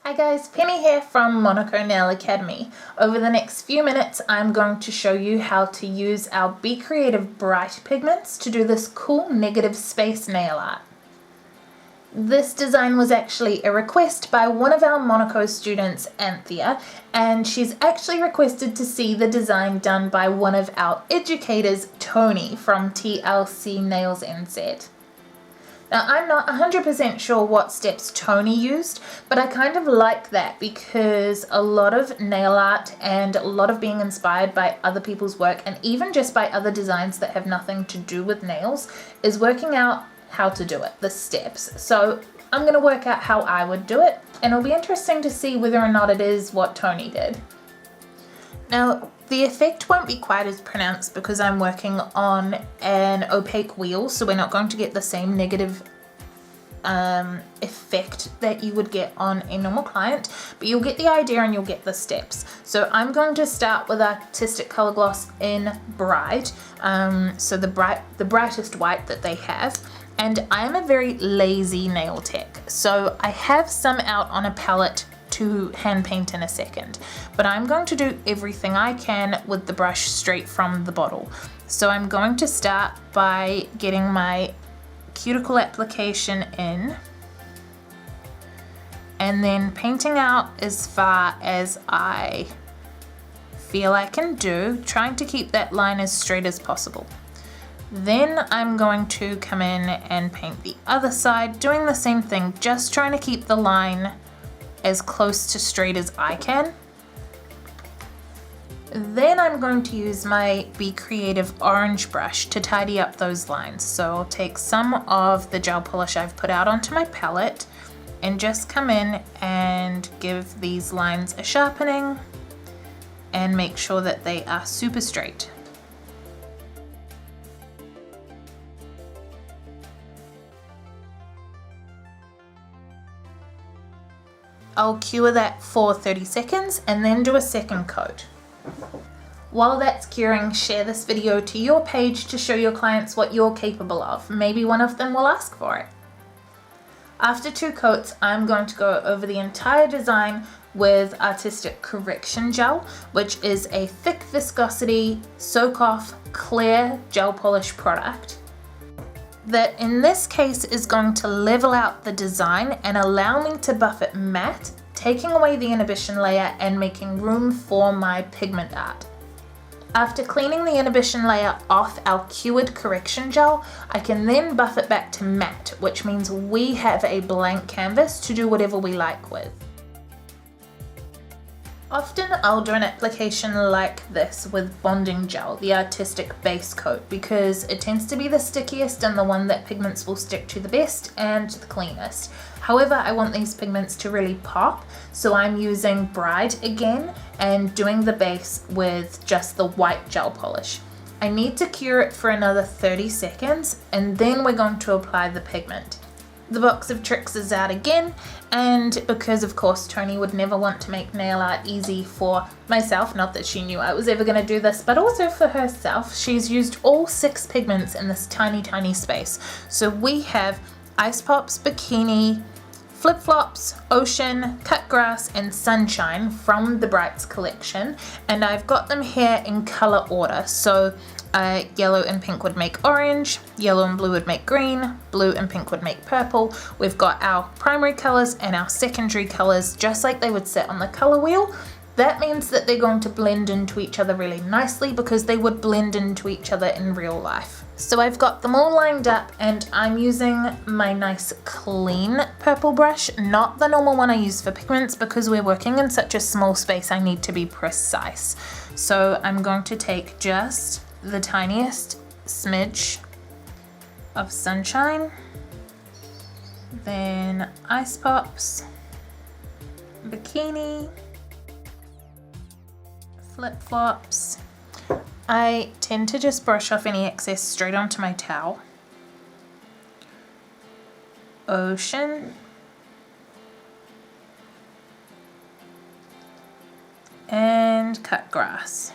Hi guys, Penny here from Monaco Nail Academy. Over the next few minutes I'm going to show you how to use our Be Creative Bright pigments to do this cool negative space nail art. This design was actually a request by one of our Monaco students, Anthea, and she's actually requested to see the design done by one of our educators, Tony from TLC Nails NZ. Now, I'm not 100% sure what steps Tony used, but I kind of like that because a lot of nail art and a lot of being inspired by other people's work and even just by other designs that have nothing to do with nails is working out how to do it, the steps. So I'm going to work out how I would do it, and it'll be interesting to see whether or not it is what Tony did. Now, the effect won't be quite as pronounced because I'm working on an opaque wheel, so we're not going to get the same negative effect that you would get on a normal client, but you'll get the idea and you'll get the steps. So I'm going to start with Artistic Color Gloss in Bright, so the brightest white that they have. And I'm a very lazy nail tech, so I have some out on a palette to hand paint in a second, but I'm going to do everything I can with the brush straight from the bottle. So I'm going to start by getting my cuticle application in and then painting out as far as I feel I can do, trying to keep that line as straight as possible. Then I'm going to come in and paint the other side, doing the same thing, just trying to keep the line as close to straight as I can. Then I'm going to use my Be Creative orange brush to tidy up those lines. So I'll take some of the gel polish I've put out onto my palette and just come in and give these lines a sharpening and make sure that they are super straight. I'll cure that for 30 seconds and then do a second coat. While that's curing, share this video to your page to show your clients what you're capable of. Maybe one of them will ask for it. After 2 coats, I'm going to go over the entire design with Artistic Correction Gel, which is a thick viscosity, soak-off, clear gel polish product that in this case is going to level out the design and allow me to buff it matte, taking away the inhibition layer and making room for my pigment art. After cleaning the inhibition layer off our cured correction gel, I can then buff it back to matte, which means we have a blank canvas to do whatever we like with. Often I'll do an application like this with bonding gel, the artistic base coat, because it tends to be the stickiest and the one that pigments will stick to the best and the cleanest. However, I want these pigments to really pop, so I'm using Bright again and doing the base with just the white gel polish. I need to cure it for another 30 seconds and then we're going to apply the pigment. The box of tricks is out again, and because of course Tony would never want to make nail art easy for myself, not that she knew I was ever going to do this, but also for herself, she's used all 6 pigments in this tiny space. So we have Ice Pops, Bikini, Flip Flops, Ocean, Cut Grass and Sunshine from the Brights collection, and I've got them here in color order. So yellow and pink would make orange, yellow and blue would make green, blue and pink would make purple. We've got our primary colors and our secondary colors just like they would sit on the color wheel. That means that they're going to blend into each other really nicely because they would blend into each other in real life. So I've got them all lined up and I'm using my nice clean purple brush, not the normal one I use for pigments because we're working in such a small space I need to be precise. So I'm going to take just the tiniest smidge of Sunshine, then Ice Pops, Bikini, Flip Flops. I tend to just brush off any excess straight onto my towel. Ocean, and Cut Grass.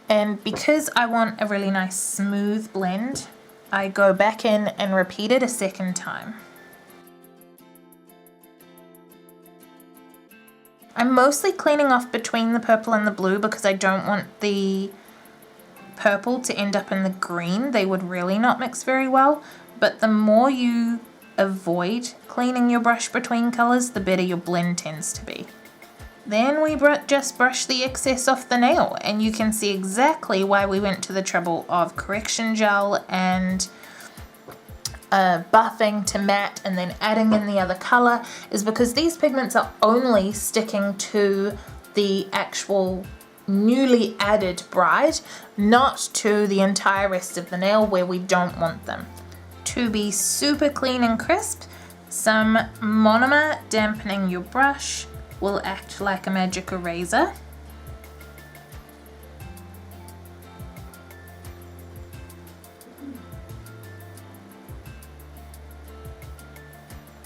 And because I want a really nice smooth blend, I go back in and repeat it a second time. I'm mostly cleaning off between the purple and the blue because I don't want the purple to end up in the green. They would really not mix very well. But the more you avoid cleaning your brush between colours, the better your blend tends to be. Then we just brush the excess off the nail, and you can see exactly why we went to the trouble of correction gel and buffing to matte and then adding in the other colour, is because these pigments are only sticking to the actual newly added bride, not to the entire rest of the nail where we don't want them. To be super clean and crisp, some monomer dampening your brush will act like a magic eraser.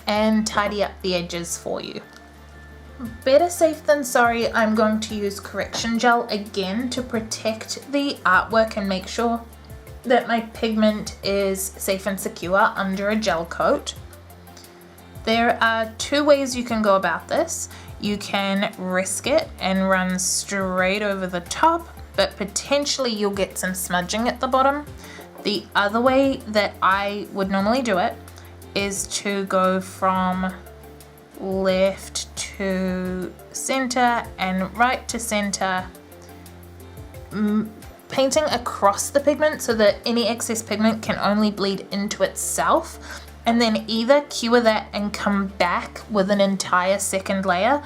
And tidy up the edges for you. Better safe than sorry, I'm going to use correction gel again to protect the artwork and make sure that my pigment is safe and secure under a gel coat. There are two ways you can go about this. You can risk it and run straight over the top, but potentially you'll get some smudging at the bottom. The other way that I would normally do it is to go from left to center and right to center, painting across the pigment so that any excess pigment can only bleed into itself, and then either cure that and come back with an entire second layer,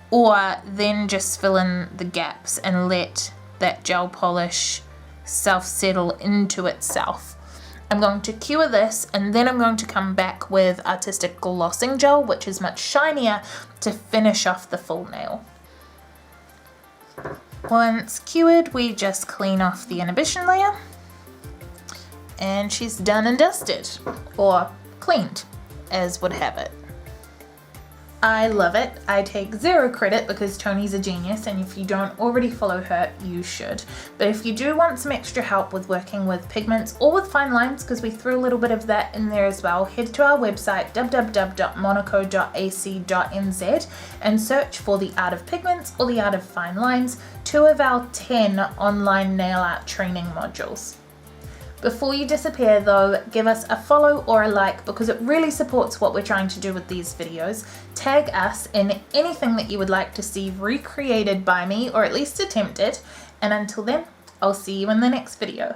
or then just fill in the gaps and let that gel polish self-settle into itself. I'm going to cure this, and then I'm going to come back with artistic glossing gel, which is much shinier, to finish off the full nail. Once cured, we just clean off the inhibition layer, and she's done and dusted, or cleaned, as would have it. I love it. I take zero credit because Tony's a genius, and if you don't already follow her, you should. But if you do want some extra help with working with pigments or with fine lines, because we threw a little bit of that in there as well, head to our website www.monaco.ac.nz and search for the Art of Pigments or the Art of Fine Lines, 2 of our 10 online nail art training modules. Before you disappear though, give us a follow or a like because it really supports what we're trying to do with these videos. Tag us in anything that you would like to see recreated by me, or at least attempted. And until then, I'll see you in the next video.